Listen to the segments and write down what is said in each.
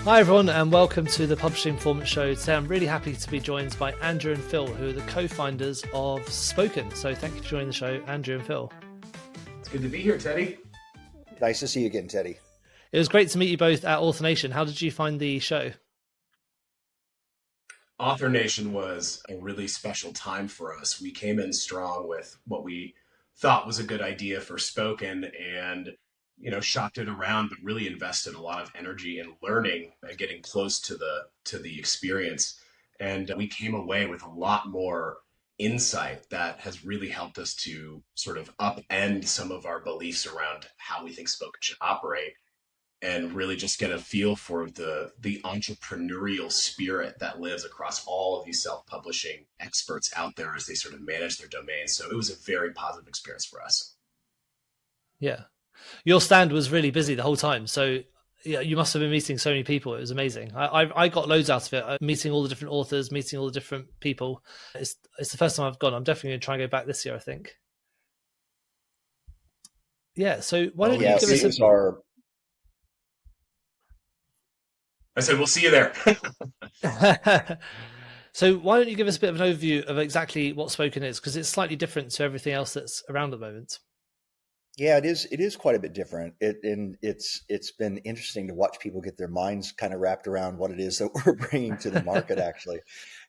Hi everyone and welcome to the Publishing Performance Show. Today I'm really happy to be joined by Andrew and Phil, who are the co-founders of Spoken. So thank you for joining the show, Andrew and Phil. It's good to be here, Teddy. Nice to see you again, Teddy. It was great to meet you both at Author Nation. How did you find the show? Author Nation was a really special time for us. We came in strong with what we thought was a good idea for Spoken and shopped it around, but really invested a lot of energy in learning and getting close to the experience. And we came away with a lot more insight that has really helped us to sort of upend some of our beliefs around how we think Spoken should operate, and really just get a feel for the entrepreneurial spirit that lives across all of these self-publishing experts out there as they sort of manage their domains. So it was a very positive experience for us. Yeah. Your stand was really busy the whole time. So yeah, you must have been meeting so many people. It was amazing. I got loads out of it, meeting all the different authors, meeting all the different people. It's the first time I've gone. I'm definitely going to try and go back this year, I think. Yeah. So why don't you give us I said, we'll see you there. So why don't you give us a bit of an overview of exactly what Spoken is? Because it's slightly different to everything else that's around at the moment. Yeah, it is. It is quite a bit different. It's been interesting to watch people get their minds kind of wrapped around what it is that we're bringing to the market. Actually,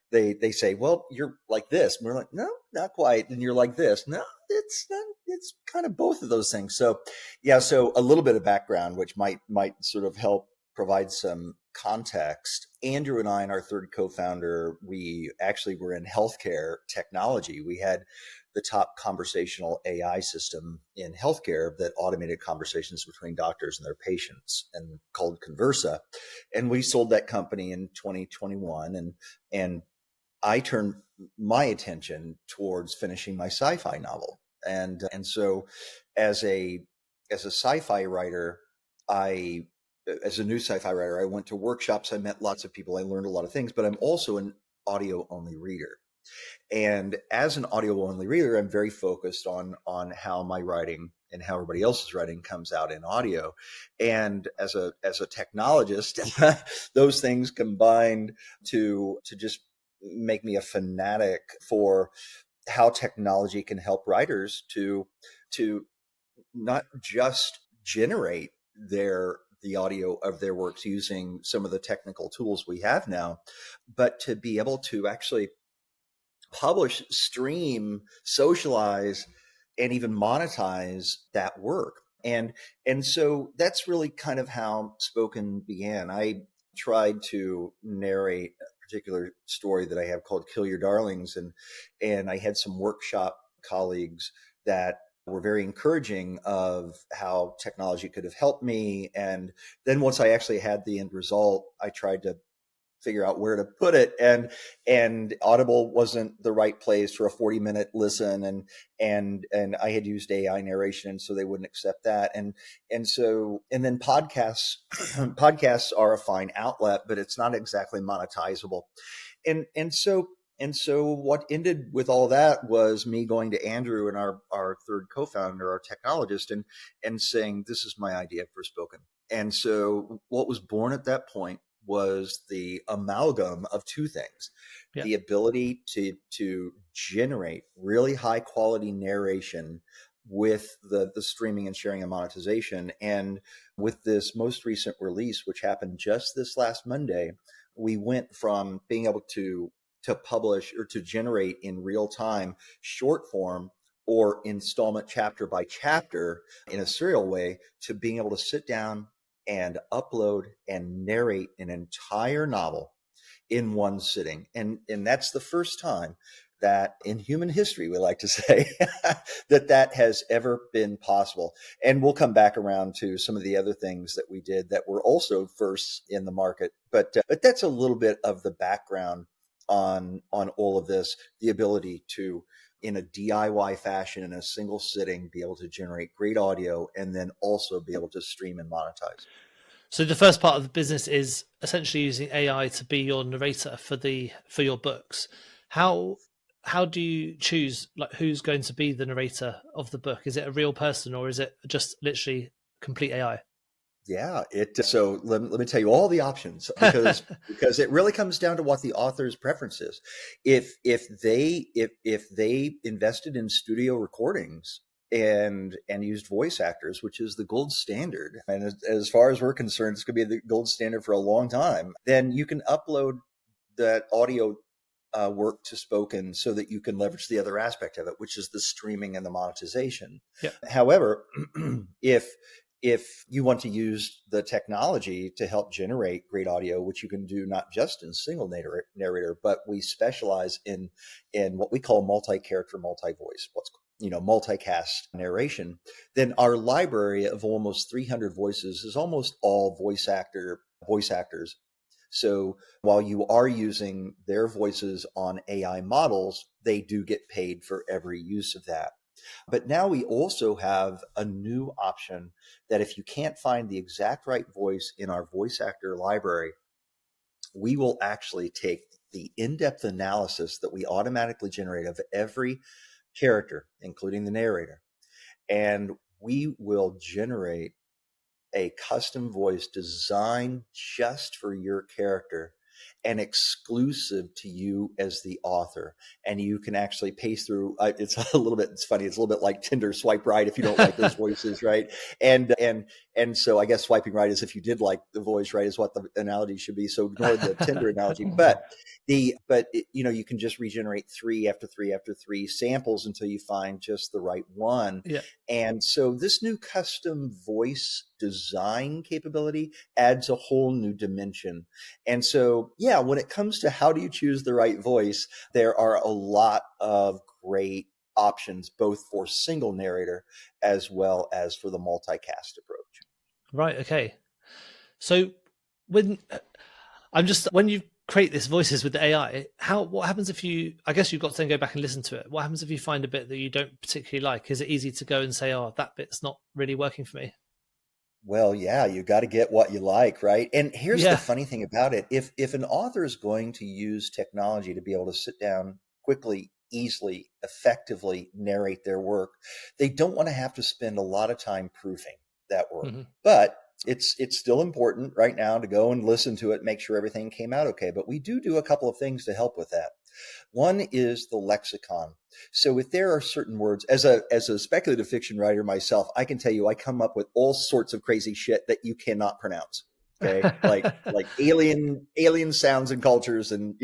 they say, "Well, you're like this," and we're like, "No, not quite." And you're like this. No, it's not. It's kind of both of those things. So, yeah. So a little bit of background, which might sort of help provide some context. Andrew and I and our third co-founder, we actually were in healthcare technology. We had the top conversational AI system in healthcare that automated conversations between doctors and their patients, and called Conversa. And we sold that company in 2021. And I turned my attention towards finishing my sci-fi novel. And so as a sci-fi writer, as a new sci-fi writer, I went to workshops. I met lots of people. I learned a lot of things, but I'm also an audio only reader. And as an audio only reader, I'm very focused on how my writing and how everybody else's writing comes out in audio. And as a technologist, those things combined to just make me a fanatic for how technology can help writers to not just generate the audio of their works using some of the technical tools we have now, but to be able to actually publish, stream, socialize, and even monetize that work. And so that's really kind of how Spoken began. I tried to narrate a particular story that I have called Kill Your Darlings, and I had some workshop colleagues that were very encouraging of how technology could have helped me. And then once I actually had the end result, I tried to figure out where to put it, and Audible wasn't the right place for a 40-minute listen, and I had used AI narration, and so they wouldn't accept that, and then podcasts are a fine outlet, but it's not exactly monetizable, and so what ended with all that was me going to Andrew and our third co-founder, our technologist, and saying, this is my idea for Spoken. And so what was born at that point was the amalgam of two things. Yeah. The ability to generate really high quality narration with the streaming and sharing and monetization. And with this most recent release, which happened just this last Monday, we went from being able to publish or to generate in real time short form or installment chapter by chapter in a serial way to being able to sit down and upload and narrate an entire novel in one sitting. And that's the first time that in human history, we like to say, that has ever been possible. And we'll come back around to some of the other things that we did that were also firsts in the market. But that's a little bit of the background on all of this, the ability to, in a DIY fashion, in a single sitting, be able to generate great audio and then also be able to stream and monetize. So the first part of the business is essentially using AI to be your narrator for your books. How do you choose who's going to be the narrator of the book? Is it a real person or is it just literally complete AI? Yeah, so let me tell you all the options, because it really comes down to what the author's preference is. If they invested in studio recordings and used voice actors, which is the gold standard, and as far as we're concerned, it's going to be the gold standard for a long time, then you can upload that audio work to spoken so that you can leverage the other aspect of it, which is the streaming and the monetization. Yeah. However, if you want to use the technology to help generate great audio, which you can do not just in single narrator, but we specialize in what we call multi-character, multi-voice, multicast narration, then our library of almost 300 voices is almost all voice actors. So while you are using their voices on AI models, they do get paid for every use of that. But now we also have a new option that if you can't find the exact right voice in our voice actor library, we will actually take the in-depth analysis that we automatically generate of every character, including the narrator, and we will generate a custom voice designed just for your character and exclusive to you as the author. And you can actually pace through. It's funny. It's a little bit like Tinder swipe right if you don't like those voices, right? And so I guess swiping right is if you did like the voice, right, is what the analogy should be. So ignore the Tinder analogy, you can just regenerate 3 after 3 after 3 samples until you find just the right one. Yeah. And so this new custom voice design capability adds a whole new dimension. And so, yeah, when it comes to how do you choose the right voice, there are a lot of great options, both for single narrator as well as for the multicast approach. Right. Okay. So when you create these voices with the AI, what happens if I guess you've got to then go back and listen to it. What happens if you find a bit that you don't particularly like? Is it easy to go and say, oh, that bit's not really working for me? Well, yeah, you got to get what you like, right? And here's the funny thing about it. If an author is going to use technology to be able to sit down quickly, easily, effectively narrate their work, they don't want to have to spend a lot of time proofing that work. Mm-hmm. But it's still important right now to go and listen to it, make sure everything came out okay. But we do a couple of things to help with that. One is the lexicon. So if there are certain words, as a speculative fiction writer myself, I can tell you I come up with all sorts of crazy shit that you cannot pronounce. Okay, like alien sounds and cultures, and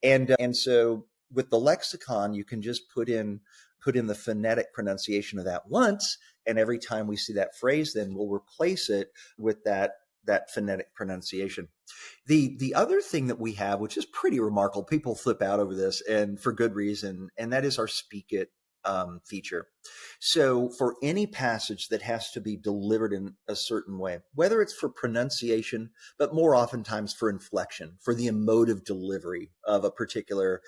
and so with the lexicon, you can just put in the phonetic pronunciation of that once, and every time we see that phrase, then we'll replace it with that phonetic pronunciation. The other thing that we have, which is pretty remarkable, people flip out over this, and for good reason, and that is our Speak It feature. So for any passage that has to be delivered in a certain way, whether it's for pronunciation, but more oftentimes for inflection, for the emotive delivery of a particular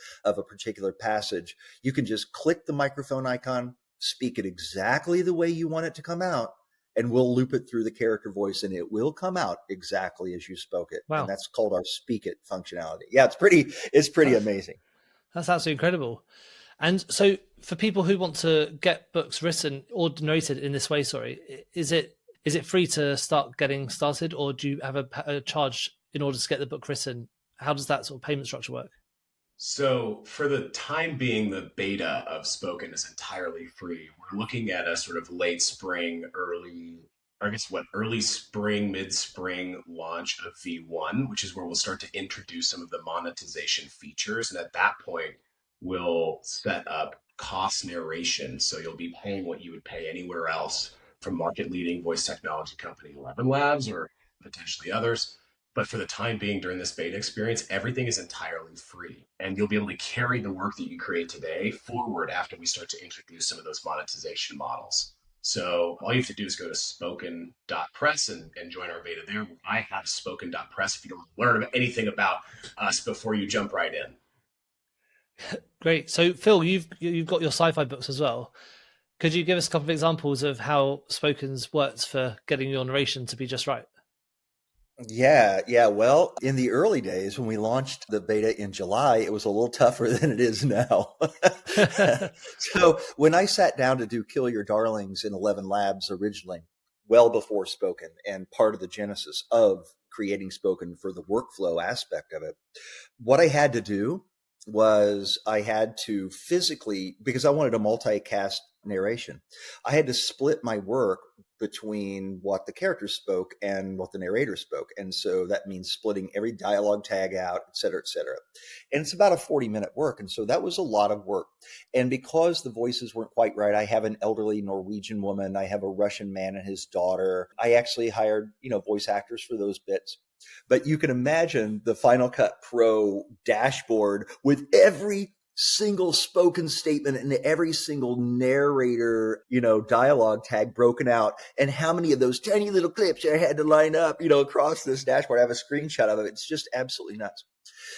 passage, you can just click the microphone icon, speak it exactly the way you want it to come out, and we'll loop it through the character voice, and it will come out exactly as you spoke it. Wow. And that's called our Speak It functionality. Yeah, it's pretty amazing. That's absolutely incredible. And so for people who want to get books written or narrated in this way, is it free to start getting started, or do you have a charge in order to get the book written? How does that sort of payment structure work? So for the time being, the beta of Spoken is entirely free. We're looking at a sort of late spring, early spring, mid-spring launch of V1, which is where we'll start to introduce some of the monetization features. And at that point, we'll set up cost narration. So you'll be paying what you would pay anywhere else from market-leading voice technology company 11 Labs or potentially others. But for the time being, during this beta experience, everything is entirely free. And you'll be able to carry the work that you create today forward after we start to introduce some of those monetization models. So all you have to do is go to spoken.press and join our beta there. I have spoken.press if you don't learn anything about us before you jump right in. Great. So Phil, you've got your sci-fi books as well. Could you give us a couple of examples of how Spoken's worked for getting your narration to be just right? Yeah. Well, in the early days when we launched the beta in July, it was a little tougher than it is now. So when I sat down to do Kill Your Darlings in 11 Labs originally, well before spoken and part of the genesis of creating spoken for the workflow aspect of it. What I had to do was I had to physically, because I wanted a multicast narration, I had to split my work between what the characters spoke and what the narrator spoke. And so that means splitting every dialogue tag out, et cetera, et cetera. And it's about a 40-minute work. And so that was a lot of work. And because the voices weren't quite right, I have an elderly Norwegian woman, I have a Russian man and his daughter. I actually hired, voice actors for those bits. But you can imagine the Final Cut Pro dashboard with every single spoken statement and every single narrator, dialogue tag broken out, and how many of those tiny little clips I had to line up, across this dashboard. I have a screenshot of it. It's just absolutely nuts.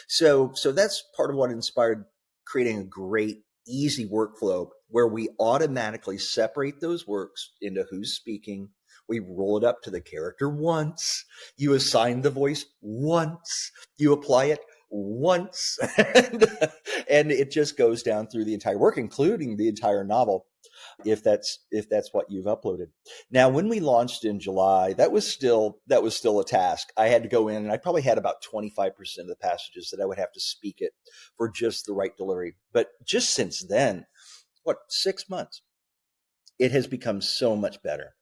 So that's part of what inspired creating a great, easy workflow where we automatically separate those works into who's speaking. We roll it up to the character once. You assign the voice once. You apply it once. And it just goes down through the entire work, including the entire novel, if that's what you've uploaded. Now, when we launched in July, that was still a task. I had to go in, and I probably had about 25% of the passages that I would have to speak it for just the right delivery. But just since then, 6 months, it has become so much better.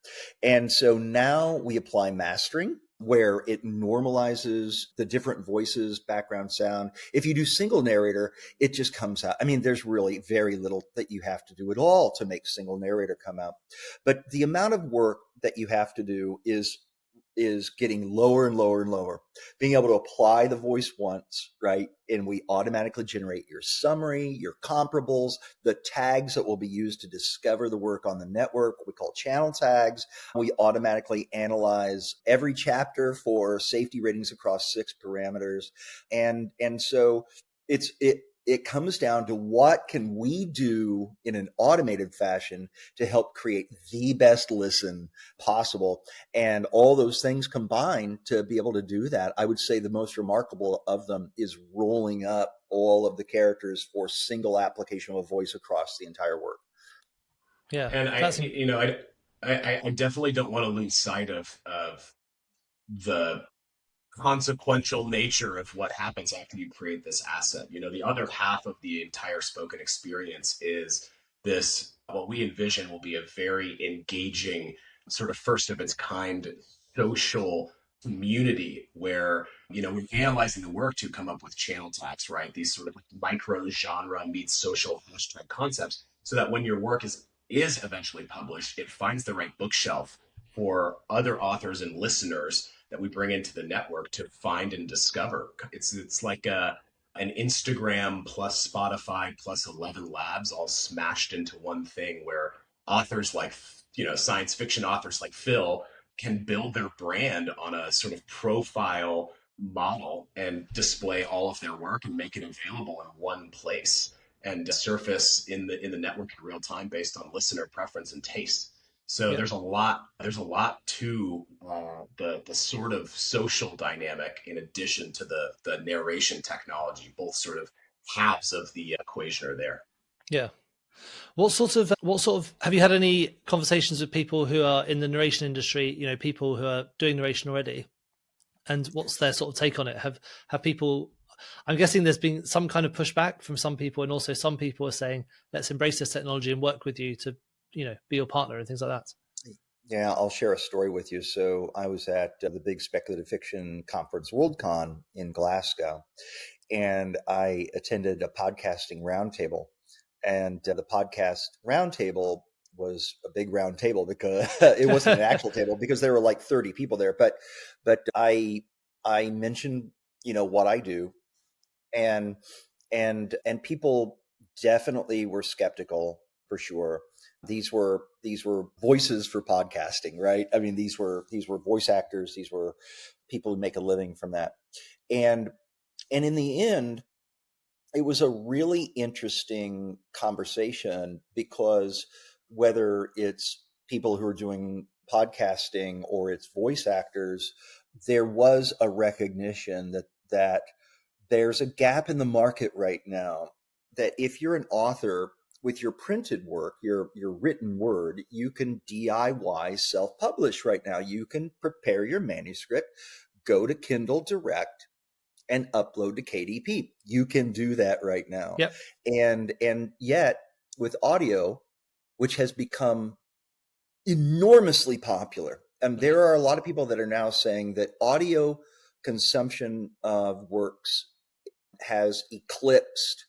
And so now we apply mastering, where it normalizes the different voices, background sound. If you do single narrator, it just comes out. I mean, there's really very little that you have to do at all to make single narrator come out. But the amount of work that you have to do is getting lower and lower and lower. Being able to apply the voice once, right? And we automatically generate your summary, your comparables, the tags that will be used to discover the work on the network, what we call channel tags. We automatically analyze every chapter for safety ratings across 6 parameters. And so it comes down to what can we do in an automated fashion to help create the best listen possible. And all those things combined to be able to do that. I would say the most remarkable of them is rolling up all of the characters for single application of a voice across the entire work. Yeah, And that's I definitely don't want to lose sight of the consequential nature of what happens after you create this asset. The other half of the entire spoken experience is this, what we envision will be a very engaging, sort of first of its kind social community where, we're analyzing the work to come up with channel tags, right? These sort of like micro genre meets social hashtag concepts, so that when your work is eventually published, it finds the right bookshelf for other authors and listeners that we bring into the network to find and discover. It's like an Instagram plus Spotify plus 11 labs all smashed into one thing, where authors like, science fiction authors like Phil can build their brand on a sort of profile model and display all of their work and make it available in one place and surface in the network in real time based on listener preference and taste. So yeah. there's a lot to the sort of social dynamic, in addition to the narration technology. Both sort of halves of the equation are there. Yeah. What sort of have you had any conversations with people who are in the narration industry, people who are doing narration already? And what's their sort of take on it? Have people, I'm guessing there's been some kind of pushback from some people, and also some people are saying, let's embrace this technology and work with you to, be your partner and things like that. Yeah, I'll share a story with you. So I was at the big speculative fiction conference, WorldCon in Glasgow, and I attended a podcasting roundtable. And the podcast roundtable was a big round table because it wasn't an actual table, because there were like 30 people there. But I mentioned, what I do, and people definitely were skeptical, for sure. These were voices for podcasting, right? I mean, these were voice actors. These were people who make a living from that. And in the end, it was a really interesting conversation, because whether it's people who are doing podcasting or it's voice actors, there was a recognition that there's a gap in the market right now, that if you're an author, with your printed work, your written word, you can DIY self-publish right now. You can prepare your manuscript, go to Kindle Direct, and upload to KDP. You can do that right now. Yep. And yet with audio, which has become enormously popular, and there are a lot of people that are now saying that audio consumption of works has eclipsed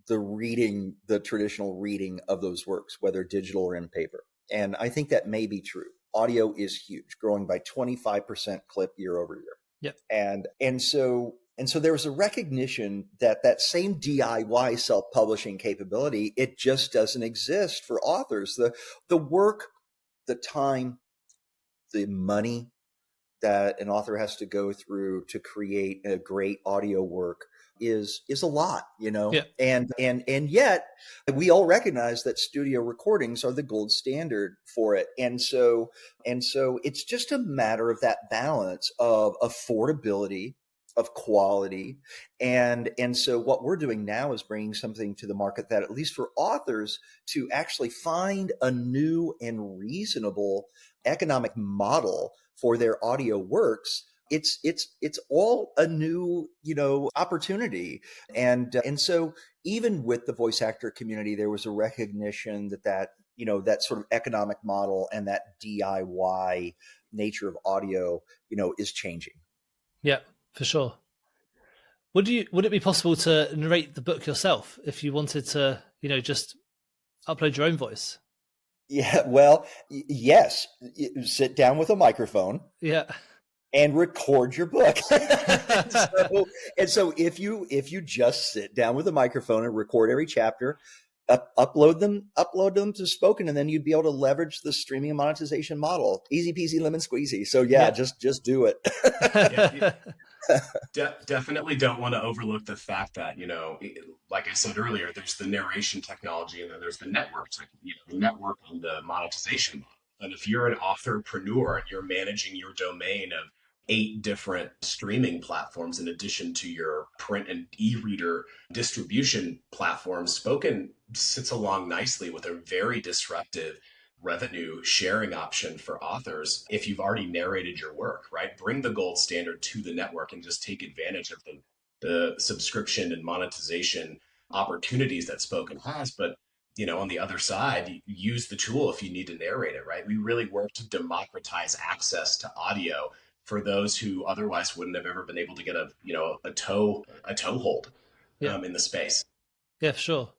the traditional reading of those works, whether digital or in paper. And I think that may be true. Audio is huge, growing by 25% clip year over year. Yep. And so there was a recognition that that same DIY self-publishing capability, it just doesn't exist for authors. The work, the time, the money that an author has to go through to create a great audio work is a lot, Yeah. and yet we all recognize that studio recordings are the gold standard for it. And so it's just a matter of that balance of affordability, of quality. And so what we're doing now is bringing something to the market that, at least for authors, to actually find a new and reasonable economic model for their audio works. It's all a new, opportunity. And so even with the voice actor community, there was a recognition that sort of economic model and that DIY nature of audio, is changing. Yeah, for sure. Would it be possible to narrate the book yourself if you wanted to, just upload your own voice? Yeah, well, yes. Sit down with a microphone. Yeah. And record your book. and so if you just sit down with a microphone and record every chapter, upload them to spoken, and then you'd be able to leverage the streaming and monetization model. Easy peasy lemon squeezy. So yeah. just do it. Definitely don't want to overlook the fact that, like I said earlier, there's the narration technology and then there's the networks, the network and the monetization model. And if you're an authorpreneur and you're managing your domain of 8 different streaming platforms in addition to your print and e-reader distribution platforms, Spoken sits along nicely with a very disruptive revenue sharing option for authors if you've already narrated your work, right? Bring the gold standard to the network and just take advantage of the subscription and monetization opportunities that Spoken has. But, on the other side, use the tool if you need to narrate it, right? We really work to democratize access to audio for those who otherwise wouldn't have ever been able to get a toehold in the space. Yeah, for sure.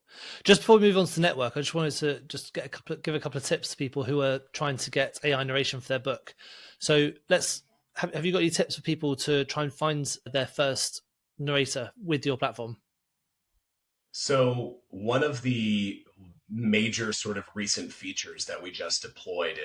Just before we move on to the network, I just wanted to give a couple of tips to people who are trying to get AI narration for their book. So have you got any tips for people to try and find their first narrator with your platform? So one of the major sort of recent features that we just deployed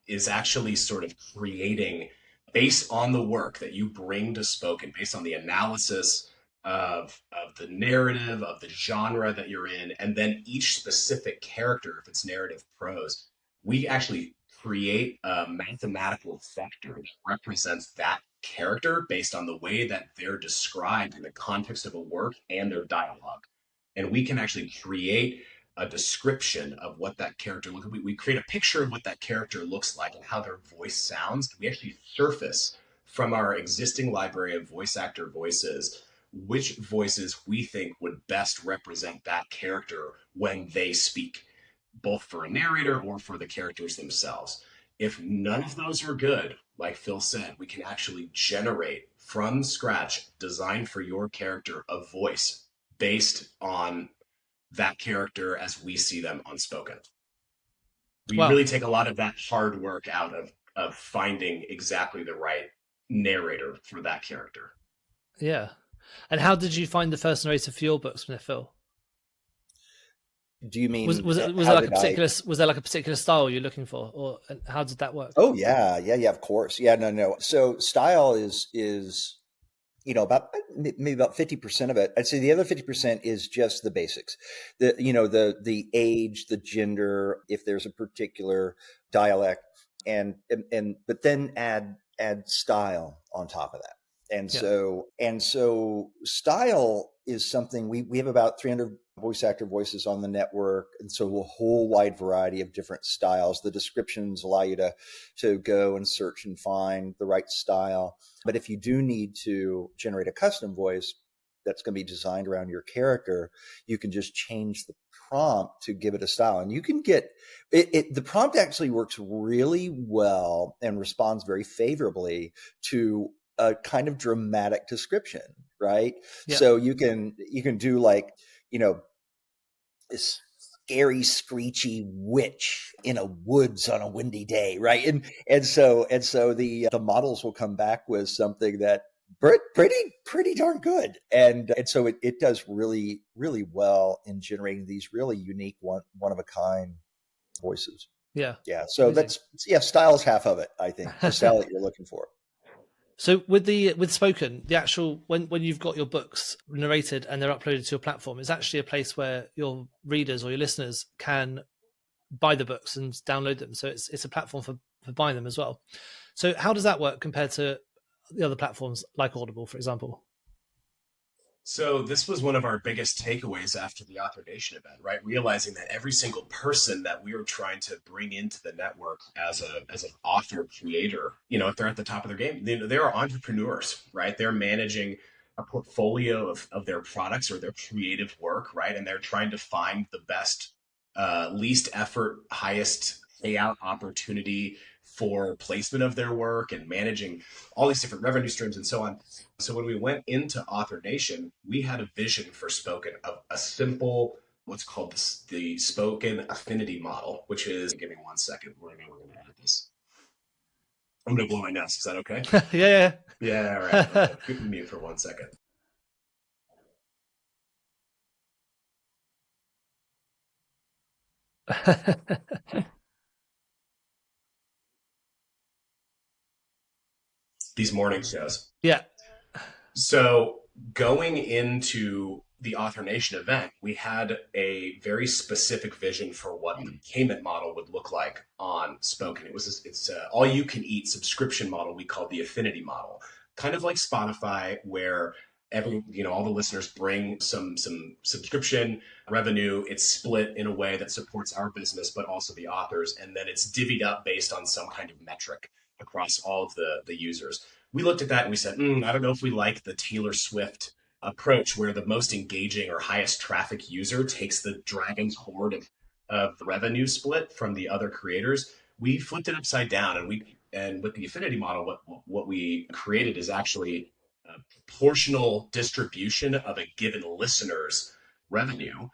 is actually sort of creating, based on the work that you bring to Spoken, based on the analysis of the narrative, of the genre that you're in, and then each specific character, if it's narrative prose, we actually create a mathematical vector that represents that character based on the way that they're described in the context of a work and their dialogue. And we can actually create a description of what that character looks like. We create a picture of what that character looks like and how their voice sounds. We actually surface from our existing library of voice actor voices which voices we think would best represent that character when they speak, both for a narrator or for the characters themselves. If none of those are good, like Phil said, we can actually generate from scratch, design for your character, a voice based on that character as we see them unspoken. We really take a lot of that hard work out of finding exactly the right narrator for that character. Yeah. And how did you find the first narrator for your books, Phil? Do you mean was there like a particular style you're looking for, or how did that work? Oh yeah, of course. Yeah, no. So style is about maybe about 50% of it. I'd say the other 50% is just the basics. The age, the gender, if there's a particular dialect, and but then add style on top of that. And so style is something we have about 300 voice actor voices on the network. And so a whole wide variety of different styles. The descriptions allow you to go and search and find the right style. But if you do need to generate a custom voice that's going to be designed around your character, you can just change the prompt to give it a style. And you can get the prompt actually works really well and responds very favorably to a kind of dramatic description, right? Yeah. So you can do like, this scary, screechy witch in a woods on a windy day, right? And so the models will come back with something that pretty darn good, and so it does really really well in generating these really unique one of a kind voices. Yeah. Yeah, so Amazing. style is half of it, I think. The style that you're looking for. So with spoken, the actual when you've got your books narrated and they're uploaded to your platform, it's actually a place where your readers or your listeners can buy the books and download them. So it's a platform for buying them as well. So how does that work compared to the other platforms like Audible, for example? So this was one of our biggest takeaways after the Authorization event, right? Realizing that every single person that we were trying to bring into the network as an author creator, if they're at the top of their game, they're entrepreneurs, right? They're managing a portfolio of their products or their creative work, right? And they're trying to find the best, least effort, highest payout opportunity for placement of their work and managing all these different revenue streams and so on. So when we went into Author Nation, we had a vision for spoken of a simple, what's called the spoken affinity model, which is, give me 1 second, we're going to add this. I'm going to blow my nose. Is that okay? Yeah. Yeah, all right. Okay. Keep me mute for 1 second. These morning shows. Yeah. So going into the Author Nation event, we had a very specific vision for what the payment model would look like on Spoken. It's all you can eat subscription model we called the affinity model, kind of like Spotify, where all the listeners bring some subscription revenue. It's split in a way that supports our business, but also the authors, and then it's divvied up based on some kind of metric across all of the users. We looked at that and we said, I don't know if we like the Taylor Swift approach where the most engaging or highest traffic user takes the dragon's hoard of the revenue split from the other creators. We flipped it upside down, and with the affinity model, what we created is actually a proportional distribution of a given listener's revenue,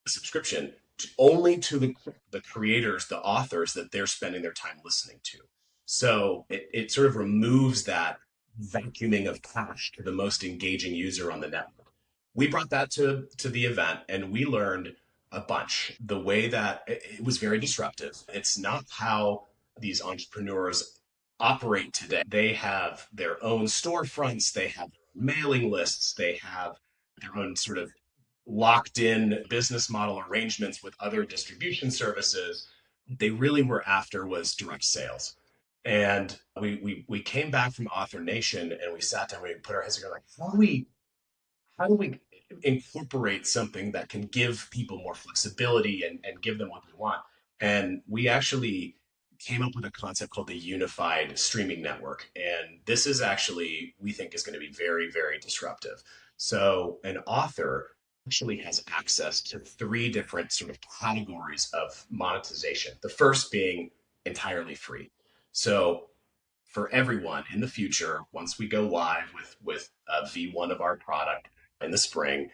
a subscription, only to the creators, the authors that they're spending their time listening to. So it sort of removes that vacuuming of cash to the most engaging user on the network. We brought that to the event and we learned a bunch. The way that it was very disruptive. It's not how these entrepreneurs operate today. They have their own storefronts, they have mailing lists, they have their own sort of locked in business model arrangements with other distribution services. They really were after was direct sales. And we came back from Author Nation and we sat down, we put our heads together like, how do we incorporate something that can give people more flexibility and give them what they want? And we actually came up with a concept called the unified streaming network. And this is actually, we think, is going to be very, very disruptive. So an author actually has access to 3 different sort of categories of monetization. The first being entirely free. So for everyone in the future, once we go live with V1 of our product in the spring,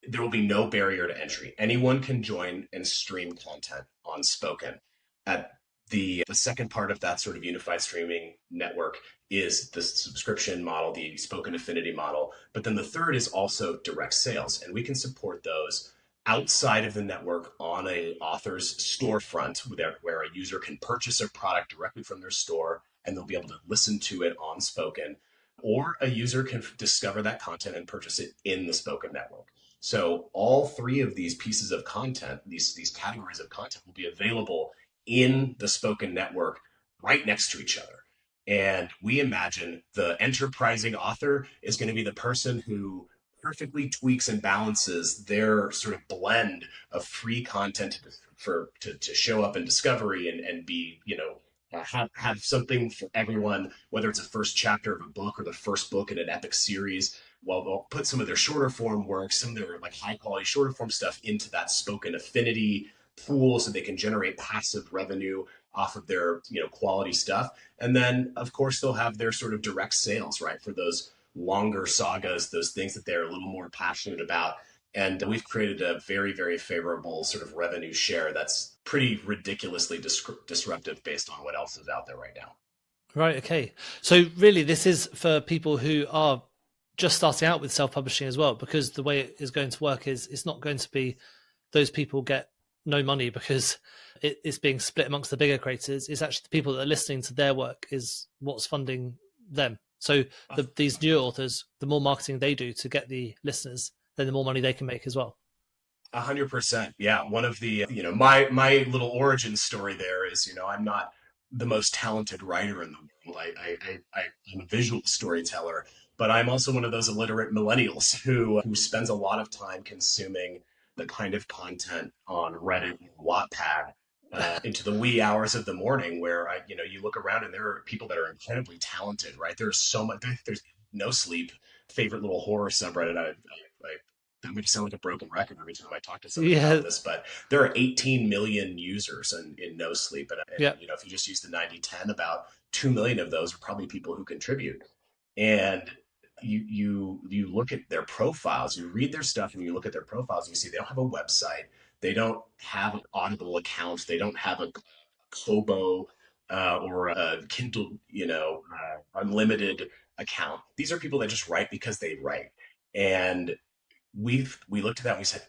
there will be no barrier to entry. Anyone can join and stream content on Spoken. At the second part of that sort of unified streaming network is the subscription model, the Spoken affinity model. But then the third is also direct sales, and we can support those outside of the network on a author's storefront where a user can purchase a product directly from their store and they'll be able to listen to it on Spoken, or a user can discover that content and purchase it in the Spoken network. So all 3 of these pieces of content, these categories of content, will be available in the Spoken network right next to each other. And we imagine the enterprising author is going to be the person who perfectly tweaks and balances their sort of blend of free content to show up in discovery and be, have something for everyone, whether it's a first chapter of a book or the first book in an epic series. Well, they'll put some of their shorter form work, some of their like high quality shorter form stuff into that spoken affinity pool so they can generate passive revenue off of their, quality stuff. And then of course they'll have their sort of direct sales, right, for those longer sagas, those things that they're a little more passionate about. And we've created a very, very favorable sort of revenue share that's pretty ridiculously disruptive based on what else is out there right now. Right. Okay. So really, this is for people who are just starting out with self-publishing as well, because the way it is going to work is it's not going to be those people get no money because it's being split amongst the bigger creators. It's actually the people that are listening to their work is what's funding them. So these new authors, the more marketing they do to get the listeners, then the more money they can make as well. 100%. Yeah. One of the, my little origin story there is, I'm not the most talented writer in the world. I'm a visual storyteller, but I'm also one of those illiterate millennials who spends a lot of time consuming the kind of content on Reddit and Wattpad into the wee hours of the morning where you look around and there are people that are incredibly talented, right? There's so much, there's No Sleep, favorite little horror subreddit. That might sound like a broken record every time I talk to somebody about this, but there are 18 million users in No Sleep. And Yeah. if you just use the 90/10, about 2 million of those are probably people who contribute. And you look at their profiles, you read their stuff and you look at their profiles and you see they don't have a website. They don't have an Audible account. They don't have a Kobo or a Kindle, unlimited account. These are people that just write because they write. And we looked at that and we said,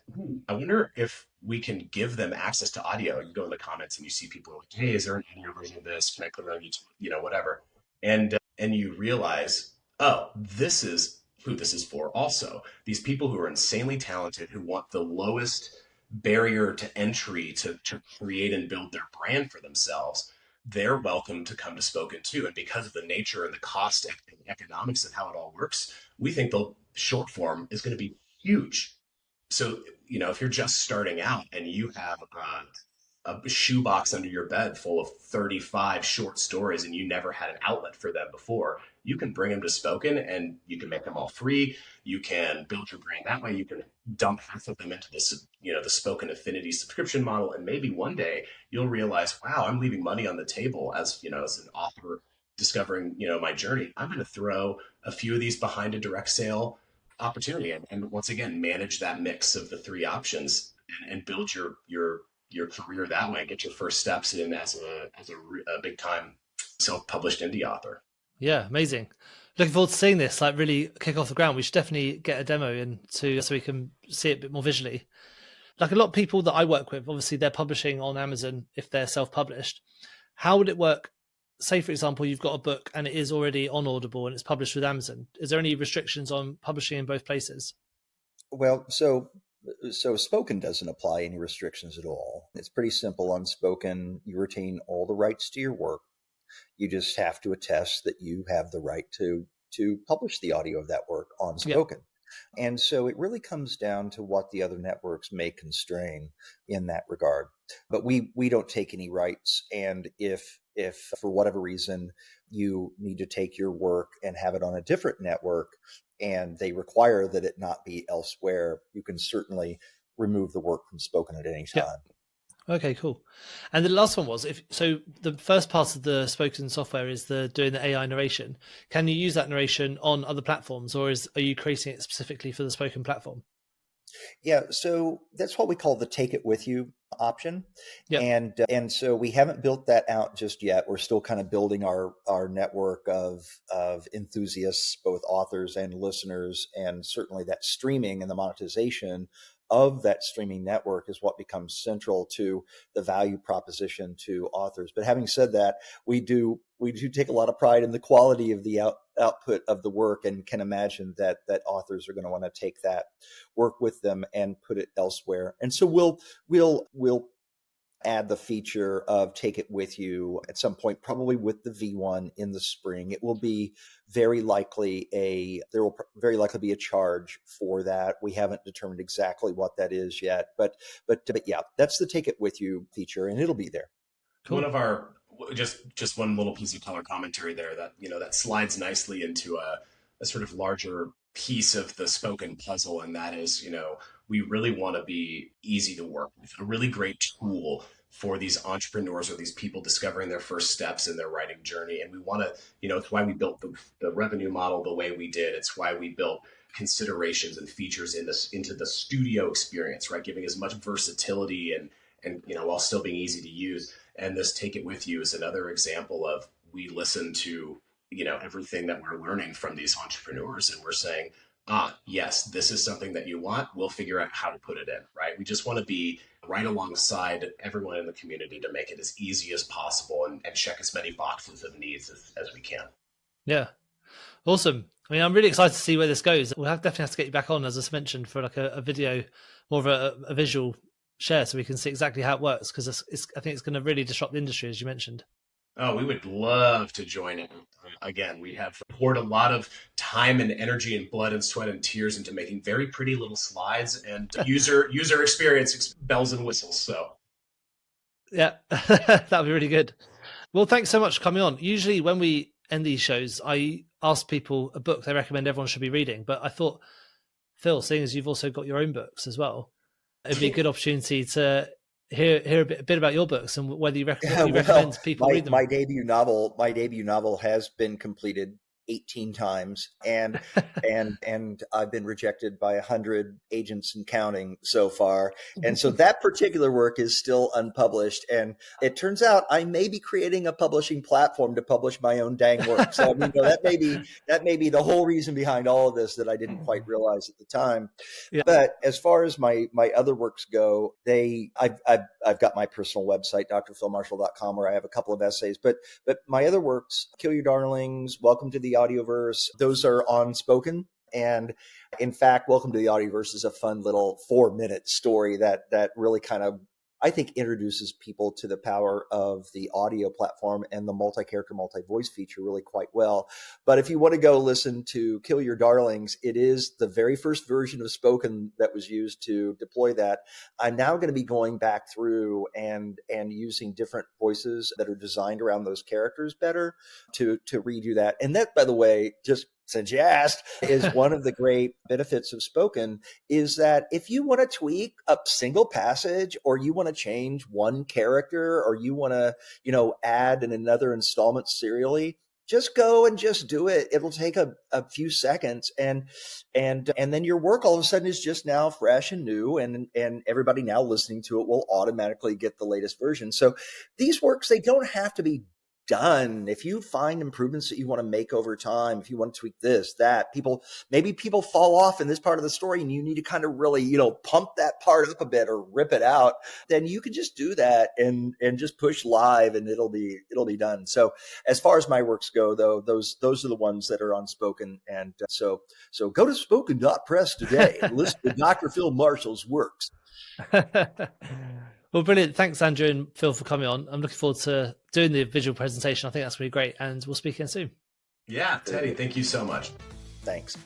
I wonder if we can give them access to audio. You go in the comments and you see people like, hey, is there an audio version of this? Can I click on YouTube? Whatever. And you realize, oh, this is who this is for also. These people who are insanely talented, who want the lowest barrier to entry to create and build their brand for themselves, they're welcome to come to Spoken too. And because of the nature and the cost and economics of how it all works, we think the short form is going to be huge. So, if you're just starting out and you have a shoebox under your bed full of 35 short stories and you never had an outlet for them before, you can bring them to Spoken and you can make them all free. You can build your brand that way. You can dump half of them into this, the Spoken Affinity subscription model. And maybe one day you'll realize, wow, I'm leaving money on the table as an author discovering, my journey. I'm going to throw a few of these behind a direct sale opportunity and once again manage that mix of the three options and build your career that way. Get your first steps in as a big time self-published indie author. Yeah, amazing. Looking forward to seeing this like really kick off the ground. We should definitely get a demo in so we can see it a bit more visually. Like a lot of people that I work with, obviously they're publishing on Amazon if they're self-published. How would it work? Say, for example, you've got a book and it is already on Audible and it's published with Amazon. Is there any restrictions on publishing in both places? Well, so Spoken doesn't apply any restrictions at all. It's pretty simple on Spoken. You retain all the rights to your work. You just have to attest that you have the right to publish the audio of that work on Spoken. Yep. And so it really comes down to what the other networks may constrain in that regard. But we don't take any rights. And if for whatever reason you need to take your work and have it on a different network and they require that it not be elsewhere, you can certainly remove the work from Spoken at any time. Yep. Okay, cool. And the last one was the first part of the Spoken software is doing the AI narration. Can you use that narration on other platforms, or are you creating it specifically for the Spoken platform? Yeah, so that's what we call the take it with you option. Yep. And so we haven't built that out just yet. We're still kind of building our network of enthusiasts, both authors and listeners, and certainly that streaming and the monetization of that streaming network is what becomes central to the value proposition to authors. But having said that, we do take a lot of pride in the quality of the output of the work, and can imagine that authors are going to want to take that work with them and put it elsewhere. And so we'll add the feature of take it with you at some point, probably with the V1 in the spring. It will be there will very likely be a charge for that. We haven't determined exactly what that is yet, but yeah, that's the take it with you feature, and it'll be there. Cool. One of our just one little piece of color commentary there that that slides nicely into a sort of larger piece of the spoken puzzle, and that is we really want to be easy to work with, a really great tool for these entrepreneurs or these people discovering their first steps in their writing journey. And we want to, it's why we built the revenue model the way we did. It's why we built considerations and features into the studio experience, right? Giving as much versatility and while still being easy to use. And this take it with you is another example of, we listen to everything that we're learning from these entrepreneurs, and we're saying, yes, this is something that you want. We'll figure out how to put it in, right? We just want to be right alongside everyone in the community to make it as easy as possible and check as many boxes of needs as we can. Yeah. Awesome. I mean, I'm really excited to see where this goes. We'll definitely have to get you back on, as I mentioned, for like a video, more of a visual share, so we can see exactly how it works, because I think it's going to really disrupt the industry, as you mentioned. Oh, we would love to join it. Again, we have poured a lot of time and energy and blood and sweat and tears into making very pretty little slides and user experience bells and whistles. So yeah, that'd be really good. Well, thanks so much for coming on. Usually when we end these shows, I ask people a book they recommend everyone should be reading, but I thought, Phil, seeing as you've also got your own books as well, it'd be a good opportunity to hear a bit about your books and whether you recommend people read them. My debut novel has been completed 18 times, and I've been rejected by 100 agents and counting so far. And so that particular work is still unpublished. And it turns out I may be creating a publishing platform to publish my own dang work. So I mean, that may be the whole reason behind all of this that I didn't quite realize at the time. Yeah. But as far as my other works go, I've got my personal website, drphilmarshall.com, where I have a couple of essays. But my other works, Kill Your Darlings, Welcome to the Audioverse, those are on Spoken. And in fact, Welcome to the Audioverse is a fun little 4-minute story that really kind of, I think, introduces people to the power of the audio platform and the multi-character, multi-voice feature really quite well. But if you want to go listen to Kill Your Darlings, it is the very first version of Spoken that was used to deploy that. I'm now going to be going back through and using different voices that are designed around those characters better to redo that. And that, by the way, just since you asked, is one of the great benefits of Spoken, is that if you want to tweak a single passage, or you want to change one character, or you want to, add another installment serially, just go and just do it. It'll take a few seconds, and then your work all of a sudden is just now fresh and new, and everybody now listening to it will automatically get the latest version. So these works, they don't have to be done. If you find improvements that you want to make over time, if you want to tweak this, that, maybe people fall off in this part of the story and you need to kind of really, pump that part up a bit or rip it out, then you can just do that and just push live and it'll be done. So as far as my works go, though, those are the ones that are on Spoken. And so go to spoken.press today and listen to Dr. Phil Marshall's works. Well, brilliant. Thanks, Andrew and Phil, for coming on. I'm looking forward to doing the visual presentation. I think that's really great, and we'll speak again soon. Yeah, Teddy, thank you so much. Thanks.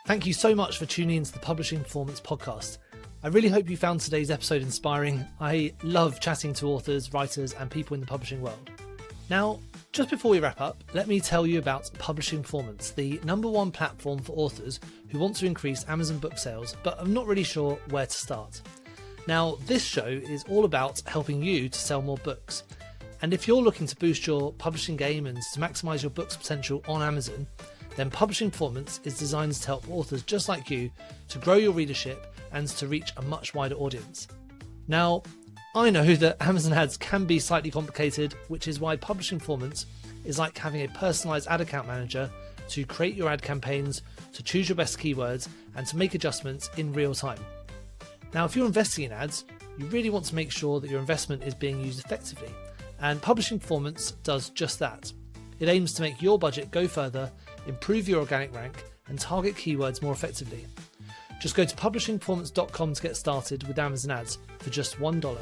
Thank you so much for tuning into the Publishing Performance Podcast. I really hope you found today's episode inspiring. I love chatting to authors, writers, and people in the publishing world. Now, just before we wrap up, let me tell you about Publishing Performance, the #1 platform for authors who want to increase Amazon book sales, but are not really sure where to start. Now, this show is all about helping you to sell more books. And if you're looking to boost your publishing game and to maximize your book's potential on Amazon, then Publishing Performance is designed to help authors just like you to grow your readership and to reach a much wider audience. Now, I know that Amazon ads can be slightly complicated, which is why Publishing Performance is like having a personalized ad account manager to create your ad campaigns, to choose your best keywords, and to make adjustments in real time. Now, if you're investing in ads, you really want to make sure that your investment is being used effectively, and Publishing Performance does just that. It aims to make your budget go further, improve your organic rank, and target keywords more effectively. Just go to publishingperformance.com to get started with Amazon ads for just $1.